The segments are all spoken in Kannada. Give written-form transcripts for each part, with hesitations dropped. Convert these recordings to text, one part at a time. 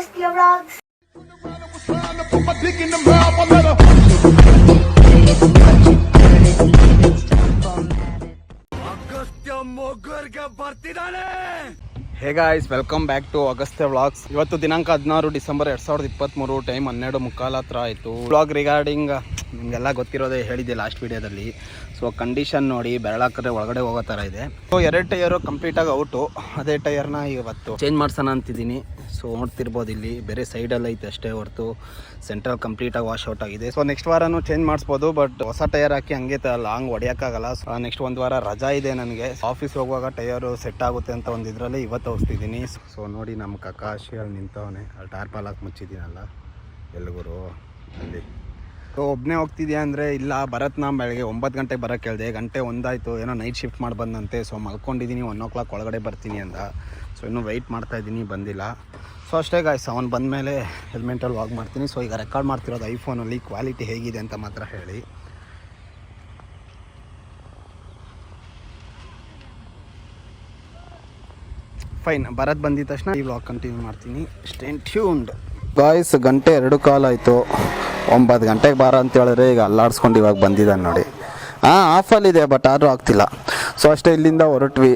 Agastya Vlogs. Hey guys, welcome back to Agastya vlogs. ಇವತ್ತು ದಿನಾಂಕ 16 ಡಿಸೆಂಬರ್ 2023, ಟೈಮ್ 12:15 ಹತ್ರ ಆಯಿತು. ವ್ಲಾಗ್ ರಿಗಾರ್ಡಿಂಗ್ ನಿಮಗೆಲ್ಲ ಗೊತ್ತಿರೋದೇ ಹೇಳಿದ್ದೆ ಲಾಸ್ಟ್ ವೀಡಿಯೋದಲ್ಲಿ. ಸೊ ಕಂಡೀಷನ್ ನೋಡಿ, ಬೆರಳಾಕರೆ ಒಳಗಡೆ ಹೋಗೋ ಥರ ಇದೆ. ಸೊ 2 ಟೈರು ಕಂಪ್ಲೀಟಾಗಿ ಔಟು. ಅದೇ ಟೈರ್ನ ಇವತ್ತು ಚೇಂಜ್ ಮಾಡ್ಸೋಣ ಅಂತಿದ್ದೀನಿ. ಸೊ ನೋಡ್ತಿರ್ಬೋದು, ಇಲ್ಲಿ ಬೇರೆ ಸೈಡಲ್ಲಿ ಐತೆ ಅಷ್ಟೇ ಹೊರತು ಸೆಂಟ್ರಲ್ ಕಂಪ್ಲೀಟಾಗಿ ವಾಶ್ ಔಟ್ ಆಗಿದೆ. ಸೊ ನೆಕ್ಸ್ಟ್ ವಾರನೂ ಚೇಂಜ್ ಮಾಡಿಸ್ಬೋದು, ಬಟ್ ಹೊಸ ಟೈರ್ ಹಾಕಿ ಹಂಗೆ ಲಾಂಗ್ ಹೊಡೆಯೋಕ್ಕಾಗಲ್ಲ. ಸೊ ನೆಕ್ಸ್ಟ್ ಒಂದು ವಾರ ರಜಾ ಇದೆ ನನಗೆ. ಆಫೀಸ್ ಹೋಗುವಾಗ ಟೈರು ಸೆಟ್ ಆಗುತ್ತೆ ಅಂತ ಒಂದು ಇದರಲ್ಲಿ ಇವತ್ತು ಹೋಗ್ತಿದ್ದೀನಿ. ಸೊ ನೋಡಿ, ನಮ್ಮ ಕಕಾಶಿ ಅಲ್ಲಿ ನಿಂತವನೆ, ಅಲ್ಲಿ ಟಾರ್ಪಾಲ್ ಹಾಕಿ ಮುಚ್ಚಿದ್ದೀನಲ್ಲ ಎಲ್ಗುರು ಅಲ್ಲಿ. ಸೊ ಒಬ್ಬನೇ ಹೋಗ್ತಿದ್ಯಾ ಅಂದರೆ ಇಲ್ಲ, ಭರತ್ ನಾ ಬೆಳಗ್ಗೆ 9 ಗಂಟೆಗೆ ಬರೋಕ್ಕೆ ಹೇಳಿದೆ. ಗಂಟೆ ಒಂದಾಯಿತು, ಏನೋ ನೈಟ್ ಶಿಫ್ಟ್ ಮಾಡಿ ಬಂದಂತೆ. ಸೊ ಮಲ್ಕೊಂಡಿದ್ದೀನಿ, 1 o'clock ಒಳಗಡೆ ಬರ್ತೀನಿ ಅಂತ. ಸೊ ಇನ್ನೂ ವೆಯ್ಟ್ ಮಾಡ್ತಾಯಿದ್ದೀನಿ, ಬಂದಿಲ್ಲ. ಸೊ ಅಷ್ಟೇ ಗಾಯ್ಸ್, ಅವನು ಬಂದಮೇಲೆ ಹೆಲ್ಮೆಟಲ್ಲಿ ವಾಕ್ ಮಾಡ್ತೀನಿ. ಸೊ ಈಗ ರೆಕಾರ್ಡ್ ಮಾಡ್ತಿರೋದು ಐಫೋನಲ್ಲಿ, ಕ್ವಾಲಿಟಿ ಹೇಗಿದೆ ಅಂತ ಮಾತ್ರ ಹೇಳಿ. ಫೈನ್, ಭರತ್ ಬಂದಿದ ತಕ್ಷಣ ಈ ವ್ಲಾಗ್ ಕಂಟಿನ್ಯೂ ಮಾಡ್ತೀನಿ. Stay tuned guys. ಗಂಟೆ 2:15 ಆಯಿತು. 9 ಗಂಟೆಗೆ ಬಾರ ಅಂತ ಹೇಳಿದ್ರೆ ಈಗ ಅಲ್ಲಾಡಿಸ್ಕೊಂಡು ಇವಾಗ ಬಂದಿದ್ದಾನೆ ನೋಡಿ. ಆಫಲ್ಲಿದೆ, ಬಟ್ ಆದರೂ ಆಗ್ತಿಲ್ಲ. ಸೊ ಅಷ್ಟೇ, ಇಲ್ಲಿಂದ ಹೊರಟ್ವಿ.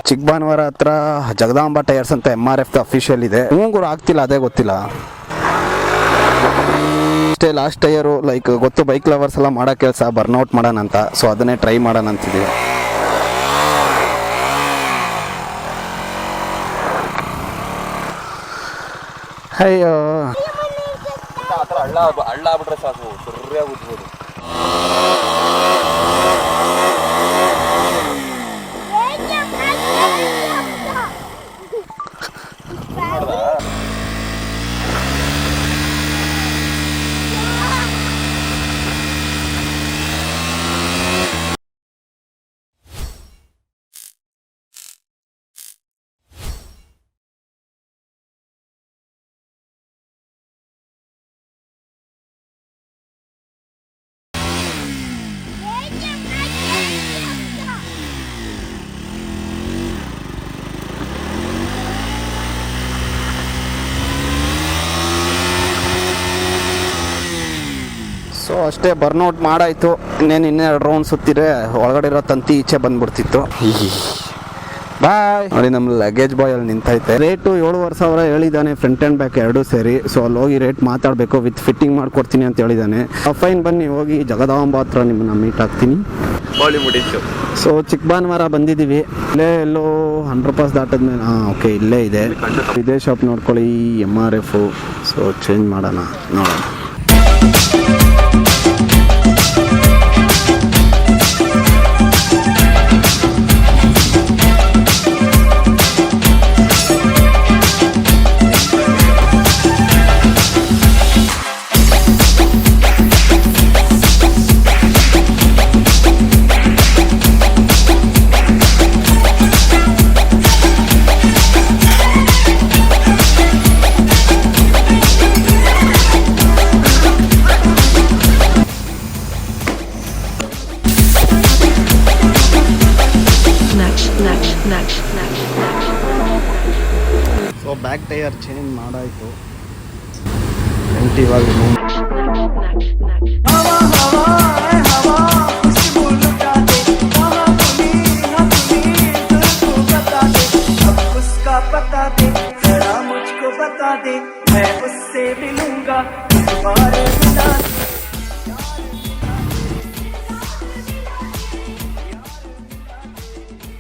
ಚಿಕ್ಕಬಾನ್ವಾರ ಹತ್ರ ಜಗದಾಂಬ ಟೈರ್ಸ್ ಅಂತ MRF ಅಫಿಷಿಯಲ್ ಇದೆ. ಗುರು ಆಗ್ತಿಲ್ಲ, ಅದೇ ಗೊತ್ತಿಲ್ಲ ಅಷ್ಟೇ. ಲಾಸ್ಟ್ ಟೈರು ಲೈಕ್ ಗೊತ್ತು, ಬೈಕ್ ಲವರ್ಸ್ ಎಲ್ಲ ಮಾಡೋ ಕೆಲಸ ಬರ್ನೌಟ್ ಮಾಡೋಣ ಅಂತ. ಸೊ ಅದನ್ನೇ ಟ್ರೈ ಮಾಡೋಣ ಅಂತಿದ್ದೀವಿ. ಅಯ್ಯೋ, ಹಳ್ಳ ಆಗ್ಬಿಟ್ರೆ ಸಾಕು, ಸರಿಯಾಗಿ ಉಜ್ಬೋದು. ಸೊ ಅಷ್ಟೇ, ಬರ್ನೌಟ್ ಮಾಡಾಯಿತು. ಇನ್ನೆರಡು ರೌಂಡ್ ಸುತ್ತಿದ್ರೆ ಒಳಗಡೆ ಇರೋ ತಂತಿ ಈಚೆ ಬಂದ್ಬಿಡ್ತಿತ್ತು. ಬಾಯ್ ನೋಡಿ, ನಮ್ಮ ಲಗೇಜ್ ಬಾಯ್ ಅಲ್ಲಿ ನಿಂತೈತೆ. ರೇಟು 7,500 ಹೇಳಿದ್ದಾನೆ, ಫ್ರಂಟ್ ಆ್ಯಂಡ್ ಬ್ಯಾಕ್ 2 ಸೇರಿ. ಸೊ ಅಲ್ಲಿ ಹೋಗಿ ರೇಟ್ ಮಾತಾಡಬೇಕು, ವಿತ್ ಫಿಟ್ಟಿಂಗ್ ಮಾಡ್ಕೊಡ್ತೀನಿ ಅಂತ ಹೇಳಿದ್ದಾನೆ. ಫೈನ್, ಬನ್ನಿ ಹೋಗಿ ಜಗದಾಂಬ ಹತ್ರ ನಿಮ್ಮನ್ನ ಮೀಟ್ ಆಗ್ತೀನಿ. ಸೊ ಚಿಕ್ಕಬಾನ್ವಾರ ಬಂದಿದ್ದೀವಿ. ಇಲ್ಲೇ ಎಲ್ಲೋ 100 ರೂಪಾಯಿ ದಾಟದ್ಮೇಲೆ ಓಕೆ, ಇಲ್ಲೇ ಇದೆ. ಇದೇ ಶಾಪ್ ನೋಡ್ಕೊಳ್ಳಿ, MRF. ಸೊ ಚೇಂಜ್ ಮಾಡೋಣ, ನೋಡೋಣ. ಸೊ ಬ್ಯಾಕ್ ಟೈರ್ ಚೇಂಜ್ ಮಾಡಾಯಿತು. ಇವಾಗ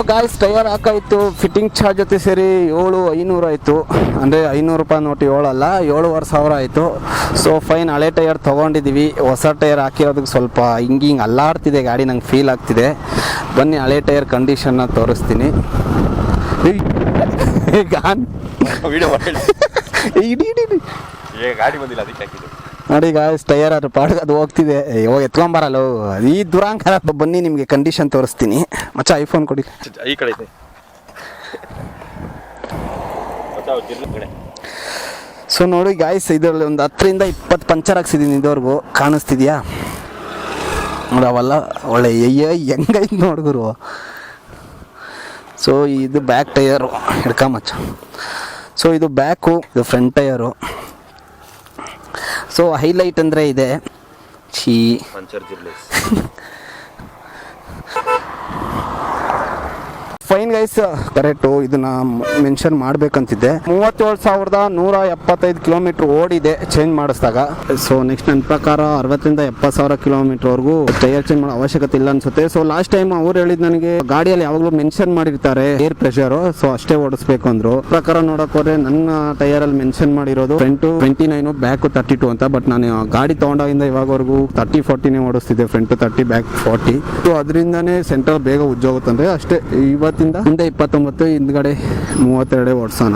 ಗಾಯ್ಸ್, ಟೈರ್ ಹಾಕಾಯಿತು. ಫಿಟ್ಟಿಂಗ್ ಚಾರ್ಜ್ ಜೊತೆ ಸೇರಿ 7,500 ಆಯಿತು. ಅಂದರೆ 500 ರೂಪಾಯಿ ನೋಟು, 7 ಅಲ್ಲ, 7,500 ಆಯಿತು. ಸೊ ಫೈನ್, ಹಳೆ ಟೈರ್ ತೊಗೊಂಡಿದ್ದೀವಿ. ಹೊಸ ಟೈರ್ ಹಾಕಿರೋದಕ್ಕೆ ಸ್ವಲ್ಪ ಹಿಂಗೆ ಅಲ್ಲಾಡ್ತಿದೆ ಗಾಡಿ, ನಂಗೆ ಫೀಲ್ ಆಗ್ತಿದೆ. ಬನ್ನಿ ಹಳೆ ಟೈರ್ ಕಂಡೀಷನ್ನ ತೋರಿಸ್ತೀನಿ. ಗಾಡಿ ಬಂದಿಲ್ಲ, ಅದಕ್ಕೆ ಹಾಕಿದ್ದು ನೋಡಿ ಗಾಯ್ಸ್. ಟೈರ್ ಅದು ಪಾಡ್ಗೆ ಅದು ಹೋಗ್ತಿದೆ. ಇವಾಗ ಎತ್ಕೊಂಬರಲ್ಲ, ಈ ದುರಾಂಕರ. ಬನ್ನಿ ನಿಮಗೆ ಕಂಡೀಷನ್ ತೋರಿಸ್ತೀನಿ. ಮಚ್ಚ ಐಫೋನ್ ಕೊಡಿ, ಈ ಕಡೆ ಇದೆ. ಸೊ ನೋಡಿ ಗಾಯ್ಸ್, ಇದರಲ್ಲಿ ಒಂದು 10ರಿಂದ 20 ಪಂಚರ್ ಹಾಕ್ಸಿದ್ದೀನಿ ಇದುವರೆಗೂ. ಕಾಣಿಸ್ತಿದ್ಯಾ ನೋಡಿ, ಅವೆಲ್ಲ ಒಳ್ಳೆ ಹೆಂಗೈತೆ ನೋಡ್ಗುರು. ಸೊ ಇದು ಬ್ಯಾಕ್ ಟೈರು ಹಿಡ್ಕೊಂಬಚ್ಚ. ಸೊ ಇದು ಬ್ಯಾಕು, ಇದು ಫ್ರಂಟ್ ಟೈರು. ಸೊ ಹೈಲೈಟ್ ಅಂದರೆ ಇದೆ ಫೈನ್ ಗೈಸ್, ಕರೆಕ್ಟು. ಇದನ್ನ ಮೆನ್ಷನ್ ಮಾಡ್ಬೇಕಂತಿದ್ದೆ. 37,175 ಕಿಲೋಮೀಟರ್ ಓಡಿದೆ ಚೇಂಜ್ ಮಾಡಿಸಿದಾಗ. ಸೊ ನೆಕ್ಸ್ಟ್ ನನ್ನ ಪ್ರಕಾರ 60,000 to 70,000 ಕಿಲೋಮೀಟರ್ವರೆಗೂ ಟೈರ್ ಚೇಂಜ್ ಮಾಡೋ ಅವಶ್ಯಕತೆ ಇಲ್ಲ ಅನ್ಸುತ್ತೆ. ಸೊ ಲಾಸ್ಟ್ ಟೈಮ್ ಅವ್ರು ಹೇಳಿದ್ ನನಗೆ ಗಾಡಿಯಲ್ಲಿ ಯಾವಾಗಲೂ ಮೆನ್ಷನ್ ಮಾಡಿರ್ತಾರೆ ಏರ್ ಪ್ರೆಷರ್, ಸೊ ಅಷ್ಟೇ ಓಡಿಸ್ಬೇಕು ಅಂದ್ರು. ಪ್ರಕಾರ ನೋಡಕ್ ಹೋದ್ರೆ ನನ್ನ ಟೈರ್ ಅಲ್ಲಿ ಮೆನ್ಷನ್ ಮಾಡಿರೋದು ಫ್ರಂಟ್ 29, ಬ್ಯಾಕ್ 32 ಅಂತ. ಬಟ್ ನಾನು ಗಾಡಿ ತಗೊಂಡಾಗಿಂದ ಇವಾಗವರೆಗೂ 30-40 ಓಡಿಸ್ತಿದ್ದೆ, ಫ್ರಂಟ್ 30, ಬ್ಯಾಕ್ 40. ಸೊ ಅದರಿಂದನೇ ಸೆಂಟ್ರಲ್ ಬೇಗ ಉಜ್ಜೋಗುತ್ತಂದ್ರೆ ಅಷ್ಟೇ. ಇವತ್ತಿಂದ ಮುಂದೆ 29, ಹಿಂದ್ಗಡೆ 32 ಓಡಿಸೋಣ.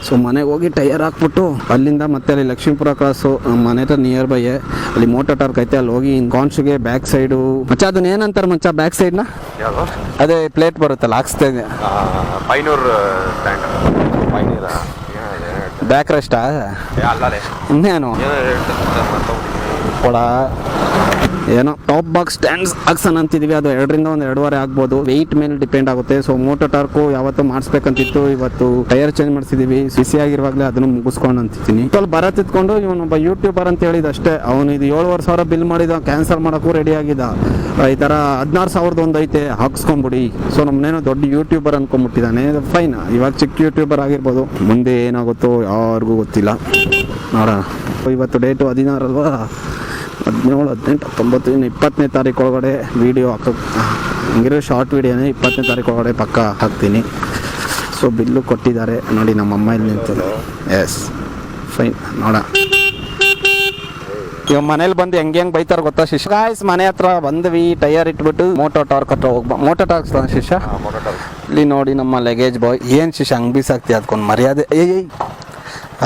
ಸೊ ಮನೆಗೆ ಹೋಗಿ ಟೈರ್ ಹಾಕ್ಬಿಟ್ಟು ಅಲ್ಲಿಂದ ಮತ್ತೆ ಅಲ್ಲಿ ಲಕ್ಷ್ಮೀಪುರ ಕ್ರಾಸು ಮನೆ ಹತ್ರ ನಿಯರ್ ಬೈ ಅಲ್ಲಿ ಮೋಟರ್ ಟಾರ್ಕ್ ಐತೆ, ಅಲ್ಲಿ ಹೋಗಿ ಕಾನ್ಸ್ಗೆ ಬ್ಯಾಕ್ ಸೈಡು ಮಚ್ಚ ಅದನ್ನ ಏನಂತಾರೆ ಮಚ್ಚ ಬ್ಯಾಕ್ ಸೈಡ್ನ? ಅದೇ ಪ್ಲೇಟ್ ಬರುತ್ತಲ್ಲ ಹಾಕ್ಸ್ತಾ ಇದೆ, ಬ್ಯಾಕ್ ರೆಸ್ಟಾ ಇನ್ನೇನು ಕೊಡ ಏನೋ ಟಾಪ್ ಬಾಕ್ಸ್ ಸ್ಟ್ಯಾಂಡ್ಸ್ ಹಾಕ್ಸೋಣ ಅಂತಿದ್ವಿ. ಅದು 2ರಿಂದ 1.5 ಆಗ್ಬೋದು, ವೆಯ್ಟ್ ಮೇಲೆ ಡಿಪೆಂಡ್ ಆಗುತ್ತೆ. ಸೊ ಮೋಟರ್ ಟಾರ್ಕು ಯಾವತ್ತೂ ಮಾಡಿಸ್ಬೇಕಂತಿತ್ತು, ಇವತ್ತು ಟೈರ್ ಚೇಂಜ್ ಮಾಡಿಸಿದೀವಿ. ಬಿಸಿ ಆಗಿರುವಾಗಲೇ ಅದನ್ನು ಮುಗಿಸ್ಕೊಂಡು ಅಂತಿದ್ದೀನಿ. ಸ್ವಲ್ಪ ಬರತ್ ಇತ್ಕೊಂಡು ಇವನೊಬ್ಬ ಯೂಟ್ಯೂಬರ್ ಅಂತ ಹೇಳಿದ ಅಷ್ಟೇ. ಅವನು ಇದು 7,500 ಬಿಲ್ ಮಾಡಿದ, ಕ್ಯಾನ್ಸಲ್ ಮಾಡೋಕ್ಕೂ ರೆಡಿ ಆಗಿದ್ದ. ಈ ಥರ 16,000 ಒಂದು ಐತೆ ಹಾಕ್ಸ್ಕೊಂಬಿಡಿ. ಸೊ ನಮ್ಮನೇನೋ ದೊಡ್ಡ ಯೂಟ್ಯೂಬರ್ ಅಂದ್ಕೊಂಡ್ಬಿಟ್ಟಿದ್ದಾನೆ. ಫೈನ್, ಇವಾಗ ಚಿಕ್ಕ ಯೂಟ್ಯೂಬರ್ ಆಗಿರ್ಬೋದು, ಮುಂದೆ ಏನಾಗುತ್ತೋ ಯಾರಿಗೂ ಗೊತ್ತಿಲ್ಲ, ನೋಡೋಣ. ಇವತ್ತು ಡೇಟು 16 ಅಲ್ವಾ, 17, 18, 19, ಇನ್ನು 20ನೇ ತಾರೀಕು ಒಳಗಡೆ ವೀಡಿಯೋ ಹಂಗಿರೋ ಶಾರ್ಟ್ ವೀಡಿಯೋನೇ 20ನೇ ತಾರೀಕು ಒಳಗಡೆ ಪಕ್ಕ ಹಾಕ್ತೀನಿ. ಸೊ ಬಿಲ್ಲು ಕೊಟ್ಟಿದ್ದಾರೆ ನೋಡಿ, ನಮ್ಮಮ್ಮ ಇಲ್ಲಿ ನಿಂತದೆ. ಎಸ್ ಫೈನ್, ನೋಡ. ಇವಾಗ ಮನೇಲಿ ಬಂದು ಹೆಂಗೆ ಬೈತಾರೆ ಗೊತ್ತಾ ಶಿಷ್ಯ? ಗಾಯ್ಸ್ ಮನೆ ಹತ್ರ ಬಂದ್ವಿ, ಟೈರ್ ಇಟ್ಬಿಟ್ಟು ಮೋಟೋ ಟಾರ್ಕ್ ಹತ್ರ ಮೋಟೋ ಟಾರ್ಕ್ ಶಿಷ್ಯ ಇಲ್ಲಿ ನೋಡಿ ನಮ್ಮ ಲಗೇಜ್ ಬಾಯ್. ಏನು ಶಿಷ್ಯ ಹಂಗೆ ಬೀಸಾಕ್ತಿ ಅದಕ್ಕೊಂದು ಮರ್ಯಾದೆ?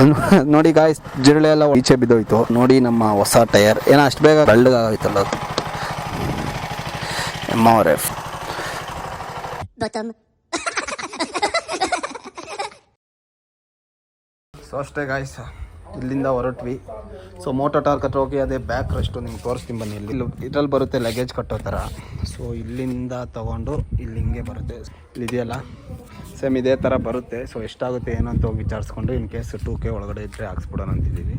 ಅಲ್ಲಿ ನೋಡಿ ಗಾಯ್ಸ್, ಜಿರಳೆ ಎಲ್ಲ ಈಚೆ ಬಿದ್ದೋಯ್ತು. ನೋಡಿ ನಮ್ಮ ಹೊಸ ಟೈರ್ ಏನೋ ಅಷ್ಟು ಬೇಗ ಬೆಳ್ಳಗಾಗೋಯ್ತಲ್ಲ ಅದು. MRF ಸೊ ಅಷ್ಟೇ ಗಾಯ್ಸ್, ಇಲ್ಲಿಂದ ಹೊರಟ್ವಿ. ಸೊ ಮೋಟೋ ಟಾರ್ಕ್ ಹತ್ರ ಹೋಗಿ ಅದೇ ಬ್ಯಾಕ್ ರೆಸ್ಟು ನಿಮ್ಗೆ ತೋರಿಸ್ತೀನಿ ಬನ್ನಿ. ಇಲ್ಲಿ ಇದ್ರಲ್ಲಿ ಬರುತ್ತೆ ಲಗೇಜ್ ಕಟ್ಟೋ ಥರ. ಸೊ ಇಲ್ಲಿಂದ ತೊಗೊಂಡು ಇಲ್ಲಿ ಹಿಂಗೆ ಬರುತ್ತೆ, ಇಲ್ಲಿದೆಯಲ್ಲ ಸೇಮ್ ಇದೇ ಥರ ಬರುತ್ತೆ. ಸೊ ಎಷ್ಟಾಗುತ್ತೆ ಏನಂತ ಹೋಗಿ ವಿಚಾರಿಸ್ಕೊಂಡು ಇನ್ ಕೇಸ್ 2K ಒಳಗಡೆ ಇದ್ದರೆ ಹಾಕ್ಸ್ಬಿಡೋಣ ಅಂತಿದ್ದೀವಿ.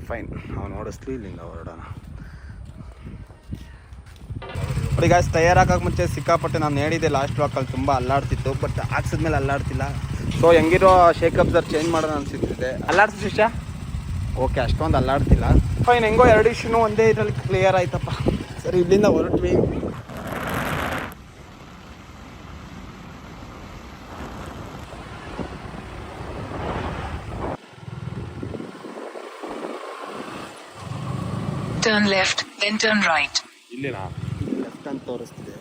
ಫೈನ್, ನಾವು ನೋಡಿಸ್ಲಿ, ಇಲ್ಲಿಂದ ಹೊರಡೋಣ. ನೋಡಿ ಗಾಯ್ಸ್, ಟೈರ್ ಹಾಕೋಕೆ ಮುಂಚೆ ಸಿಕ್ಕಾಪಟ್ಟೆ ನಾನು ಹೇಳಿದೆ ಲಾಸ್ಟ್ ವಾಕಲ್ಲಿ ತುಂಬ ಅಲ್ಲಾಡ್ತಿತ್ತು, ಬಟ್ ಹಾಕ್ಸಿದ್ಮೇಲೆ ಅಲ್ಲಾಡ್ತಿಲ್ಲ. ಸೊ ಹೆಂಗಿರೋ ಶೇಕ್ ಅಬ್ಸರ್ ಚೇಂಜ್ ಮಾಡೋಣ ಅನಿಸಿದ್ದೆ. ಅಲ್ಲಾಡ್ತು ಶಿಷ್ಯ? ಓಕೆ, ಅಷ್ಟೊಂದು ಅಲ್ಲಾಡ್ತಿಲ್ಲ. ಫೈನ್, ಹೆಂಗೋ 2 ಇಶ್ಯೂನು ಒಂದೇ ಇದರಲ್ಲಿ ಕ್ಲಿಯರ್ ಆಯ್ತಪ್ಪ. ಸರಿ, ಇಲ್ಲಿಂದ ಹೊರಟ್ವಿ. Turn left, then turn right. ಇಲ್ಲಿನಾ ಲೆಫ್ಟ್ ಅಂತ ತೋರಿಸ್ತಿದೆ.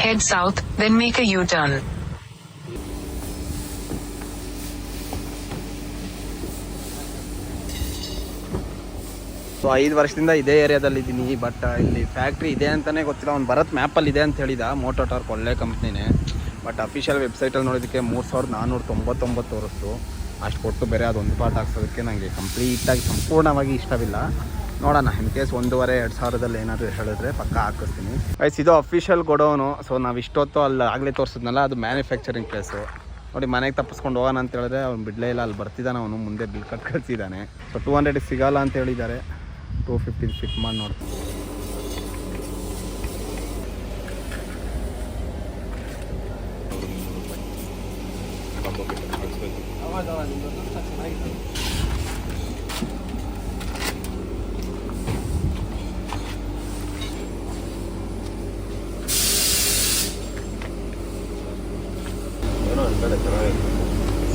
Head south, then make a U-turn. So 5 ವರ್ಷದಿಂದ ಇದೇ ಏರಿಯಾದಲ್ಲಿ ಇದ್ದೀನಿ. ಬಟ್ ಇಲ್ಲಿ ಫ್ಯಾಕ್ಟ್ರಿ ಇದೆ ಅಂತಲೇ ಗೊತ್ತಿಲ್ಲ. ಅವ್ನು ಭರತ್ ಮ್ಯಾಪಲ್ಲಿ ಇದೆ ಅಂತ ಹೇಳಿದ. ಮೋಟೋ ಟಾರ್ಕ್ ಒಳ್ಳೆ ಕಂಪ್ನಿನೇ, ಬಟ್ ಅಫಿಷಿಯಲ್ ವೆಬ್ಸೈಟಲ್ಲಿ ನೋಡೋದಕ್ಕೆ 3,499 ತೋರಿಸ್ತು. ಅಷ್ಟು ಕೊಟ್ಟು ಬೇರೆ ಅದೊಂದು ಪಾರ್ಟ್ ಹಾಕ್ಸೋದಕ್ಕೆ ನನಗೆ ಕಂಪ್ಲೀಟಾಗಿ ಸಂಪೂರ್ಣವಾಗಿ ಇಷ್ಟವಿಲ್ಲ. ನೋಡೋಣ, ಇನ್ ಕೇಸ್ 1,500-2,000 ಏನಾದರೂ ಹೇಳಿದ್ರೆ ಪಕ್ಕ ಹಾಕಿಸ್ತೀನಿ. ಗೈಸ್ ಇದು ಅಫಿಷಿಯಲ್ ಗೋಡೌನು. ಸೊ ನಾವು ಇಷ್ಟೊತ್ತು ಅಲ್ಲಿ ಆಗಲೇ ತೋರಿಸಿದ್ನಲ್ಲ, ಅದು ಮ್ಯಾನುಫ್ಯಾಕ್ಚರಿಂಗ್ ಪ್ಲೇಸು. ನೋಡಿ, ಮನೆಗೆ ತಪ್ಪಿಸ್ಕೊಂಡು ಹೋಗೋಣ ಅಂತ ಹೇಳಿದ್ರೆ ಅವ್ನು ಬಿಡಲೇ ಇಲ್ಲ. ಅಲ್ಲಿ ಬರ್ತಿದ್ದಾನೆ ಅವನು, ಮುಂದೆ ಬಿಲ್ ಕಟ್ ಕಳಿಸಿದ್ದಾನೆ. ಸೊ 200 ಸಿಗೋಲ್ಲ ಅಂತ ಹೇಳಿದ್ದಾರೆ. 250 ಫಿಟ್ ಮಾಡಿ ನೋಡ್ತೀನಿ.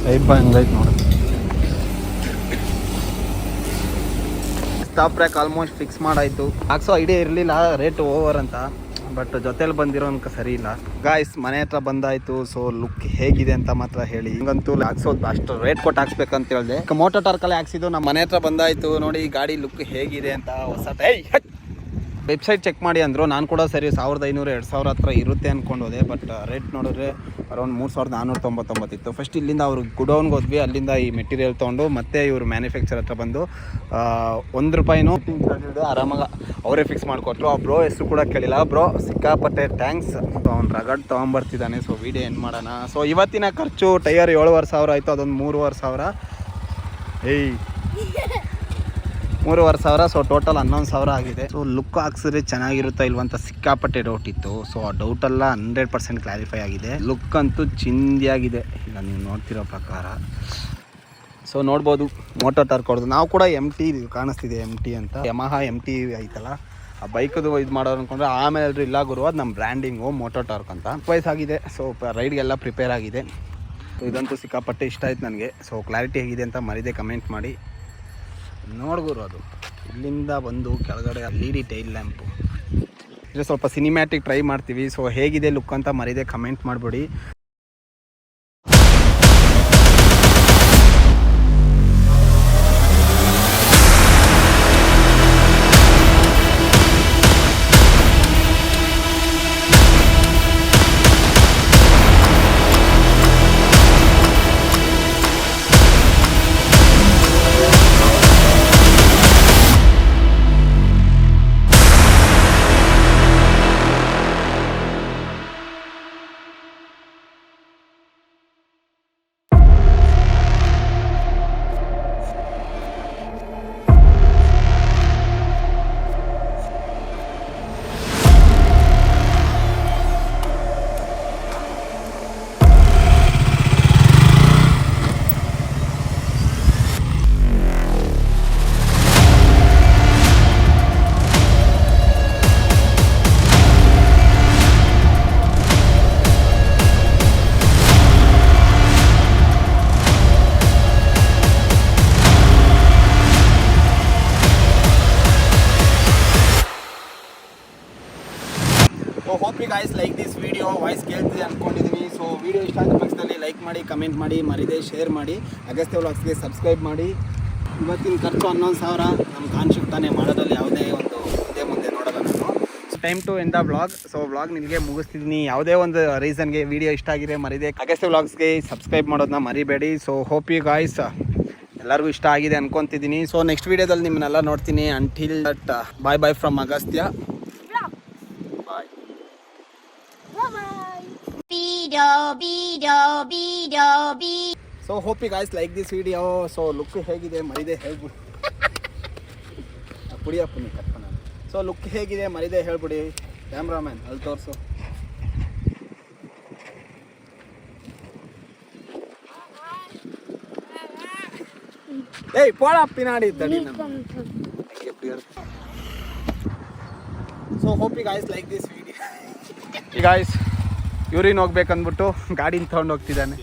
ಸೈಡ್ ಬೈ ಹಂಗೈತೆ ನೋಡಿ. ಸ್ಟಾಪ್ ಟ್ರ್ಯಾಕ್ ಆಲ್ಮೋಸ್ಟ್ ಫಿಕ್ಸ್ ಮಾಡಾಯಿತು. ಹಾಕ್ಸೋ ಐಡಿಯಾ ಇರಲಿಲ್ಲ ರೇಟ್ ಓವರ್ ಅಂತ, ಬಟ್ ಜೊತೆಲಿ ಬಂದಿರೋನ್ಕ ಸರಿ ಇಲ್ಲ. ಗಾಯ್ಸ್ ಮನೆ ಹತ್ರ ಬಂದಾಯಿತು. ಸೊ ಲುಕ್ ಹೇಗಿದೆ ಅಂತ ಮಾತ್ರ ಹೇಳಿ. ಹಿಂಗಂತೂ ಹಾಕ್ಸೋದು ಅಷ್ಟು ರೇಟ್ ಕೊಟ್ಟು ಹಾಕ್ಸ್ಬೇಕಂತ ಹೇಳಿದೆ. ಮೋಟೋ ಟಾರ್ಕಲ್ಲೇ ಹಾಕ್ಸಿದ್ದು. ನಮ್ಮ ಮನೆ ಹತ್ರ ಬಂದಾಯಿತು. ನೋಡಿ ಗಾಡಿ ಲುಕ್ ಹೇಗಿದೆ ಅಂತ. ಹೊಸ ವೆಬ್ಸೈಟ್ ಚೆಕ್ ಮಾಡಿ ಅಂದರು. ನಾನು ಕೂಡ ಸರಿ 1500-2000 ಹತ್ರ ಇರುತ್ತೆ ಅಂದ್ಕೊಂಡು ಹೋದೆ. ಬಟ್ ರೇಟ್ ನೋಡಿದ್ರೆ ಅರೌಂಡ್ 3499 ಇತ್ತು. ಫಸ್ಟ್ ಇಲ್ಲಿಂದ ಅವರು ಗುಡೌನ್ಗೆ ಹೋದ್ವಿ, ಅಲ್ಲಿಂದ ಈ ಮೆಟೀರಿಯಲ್ ತೊಗೊಂಡು ಮತ್ತೆ ಇವರು ಮ್ಯಾನುಫ್ಯಾಕ್ಚರ್ ಹತ್ರ ಬಂದು ₹1 ಆರಾಮಾಗಿ ಅವರೇ ಫಿಕ್ಸ್ ಮಾಡಿಕೊಟ್ರು. ಆ ಬ್ರೋ ಹೆಸರು ಕೂಡ ಕೇಳಿಲ್ಲ. ಬ್ರೋ ಸಿಕ್ಕಾಪಟ್ಟೆ ಥ್ಯಾಂಕ್ಸ್. ಅವ್ನು ರಗಡ್ ತೊಗೊಂಬರ್ತಿದ್ದಾನೆ. ಸೊ ವೀಡಿಯೋ ಏನು ಮಾಡೋಣ. ಸೊ ಇವತ್ತಿನ ಖರ್ಚು ಟೈರ್ 7500 ಆಯಿತು, ಅದೊಂದು 3500. 3500. ಸೊ ಟೋಟಲ್ 11000 ಆಗಿದೆ. ಸೊ ಲುಕ್ ಹಾಕ್ಸಿದ್ರೆ ಚೆನ್ನಾಗಿರುತ್ತಾ ಇಲ್ವಂತ ಸಿಕ್ಕಾಪಟ್ಟೆ ಡೌಟ್ ಇತ್ತು. ಸೊ ಆ ಡೌಟೆಲ್ಲ 100% ಕ್ಲಾರಿಫೈ ಆಗಿದೆ. ಲುಕ್ ಅಂತೂ ಚಿಂದಿಯಾಗಿದೆ ಈಗ ನೀವು ನೋಡ್ತಿರೋ ಪ್ರಕಾರ. ಸೊ ನೋಡ್ಬೋದು ಮೋಟೋ ಟಾರ್ಕ್ ಹೊಡೆದು ನಾವು ಕೂಡ MT ಕಾಣಿಸ್ತಿದೆ, MT ಅಂತ ಯಮಹಾ MT ಐತಲ್ಲ ಆ ಬೈಕದು ಇದು ಮಾಡೋರು ಅಂದ್ಕೊಂಡ್ರೆ ಆಮೇಲೆ ಎಲ್ಲರೂ ಇಲ್ಲ ಗುರು ಅದು ನಮ್ಮ ಬ್ರ್ಯಾಂಡಿಂಗು ಮೋಟೋ ಟಾರ್ಕ್ ಅಂತ. ವಯಸ್ಸಾಗಿದೆ. ಸೊ ರೈಡ್ಗೆಲ್ಲ ಪ್ರಿಪೇರ್ ಆಗಿದೆ. ಸೊ ಇದಂತೂ ಸಿಕ್ಕಾಪಟ್ಟೆ ಇಷ್ಟ ಆಯ್ತು ನನಗೆ. ಸೊ ಕ್ಲಾರಿಟಿ ಹೇಗಿದೆ ಅಂತ ಮರಿದೆ ಕಮೆಂಟ್ ಮಾಡಿ. ನೋಡ್ಗುರು ಅದು ಇಲ್ಲಿಂದ ಬಂದು ಕೆಳಗಡೆ LED ಟೈಲ್ ಲ್ಯಾಂಪು ಇದು ಸ್ವಲ್ಪ ಸಿನಿಮ್ಯಾಟಿಕ್ ಟ್ರೈ ಮಾಡ್ತೀವಿ. ಸೊ ಹೇಗಿದೆ ಲುಕ್ ಅಂತ ಮರಿದೆ ಕಮೆಂಟ್ ಮಾಡಿಬಿಡಿ. So hope you guys like this video. Voice ಕೇಳ್ತಿದೆ ಅಂದ್ಕೊಂಡಿದ್ದೀನಿ. ಸೊ ವಿಡಿಯೋ ಇಷ್ಟ ಆದ ಪಕ್ಷದಲ್ಲಿ ಲೈಕ್ ಮಾಡಿ, ಕಮೆಂಟ್ ಮಾಡಿ, ಮರಿದೆ ಶೇರ್ ಮಾಡಿ, ಅಗಸ್ತ್ಯ ವ್ಲಾಗ್ಸ್ಗೆ ಸಬ್ಸ್ಕ್ರೈಬ್ ಮಾಡಿ. ಇವತ್ತಿನ ಖರ್ಚು 11000 ನಮ್ಮ ಕಾನ್ಸೆಪ್ಟ್ ತಾನೇ ಮಾಡೋದ್ರಲ್ಲಿ ಯಾವುದೇ ಒಂದು ಮುಂದೆ ನೋಡೋಲ್ಲ ನಾನು. Time to end the vlog. So vlog ನಿಮಗೆ ಮುಗಿಸ್ತಿದ್ದೀನಿ. ಯಾವುದೇ ಒಂದು ರೀಸನ್ಗೆ ವಿಡಿಯೋ ಇಷ್ಟ ಆಗಿದೆ ಮರಿದೆ ಅಗಸ್ತ್ಯ ವ್ಲಾಗ್ಸ್ಗೆ ಸಬ್ಸ್ಕ್ರೈಬ್ ಮಾಡೋದನ್ನ ಮರಿಬೇಡಿ. ಸೊ ಹೋಪ್ ಯು ಗಾಯ್ಸ್ ಎಲ್ಲರಿಗೂ ಇಷ್ಟ ಆಗಿದೆ ಅನ್ಕೊತಿದ್ದೀನಿ. ಸೊ ನೆಕ್ಸ್ಟ್ ವಿಡಿಯೋದಲ್ಲಿ ನಿಮ್ಮನ್ನೆಲ್ಲ ನೋಡ್ತೀನಿ. Until that bye bye from Agastya. So hope you guys like this video. So look ಹೇಗಿದೆ ಮರಿದೆ ಹೇಳ್ಬಿಡಿ. ಪುಡಿಯಪ್ಪ ನೀ ಕಟ್ಕೊಂಡು. ಸೊ ಲುಕ್ ಹೇಗಿದೆ ಮರಿದೆ ಹೇಳ್ಬಿಡಿ. ಕ್ಯಾಮ್ರಾಮ್ಯಾನ್ ಅಲ್ಲಿ ತೋರಿಸು. ಏಯ್ ಪೋಳ ಪಿನಾಡಿ ತಡಿ ನಮ್ಮ. So hope you guys like this video. ಈ ಗೈಸ್ ಯೂರಿನ್ ಹೋಗ್ಬೇಕಂದ್ಬಿಟ್ಟು ಗಾಡಿನ ತೊಗೊಂಡು ಹೋಗ್ತಿದ್ದಾನೆ.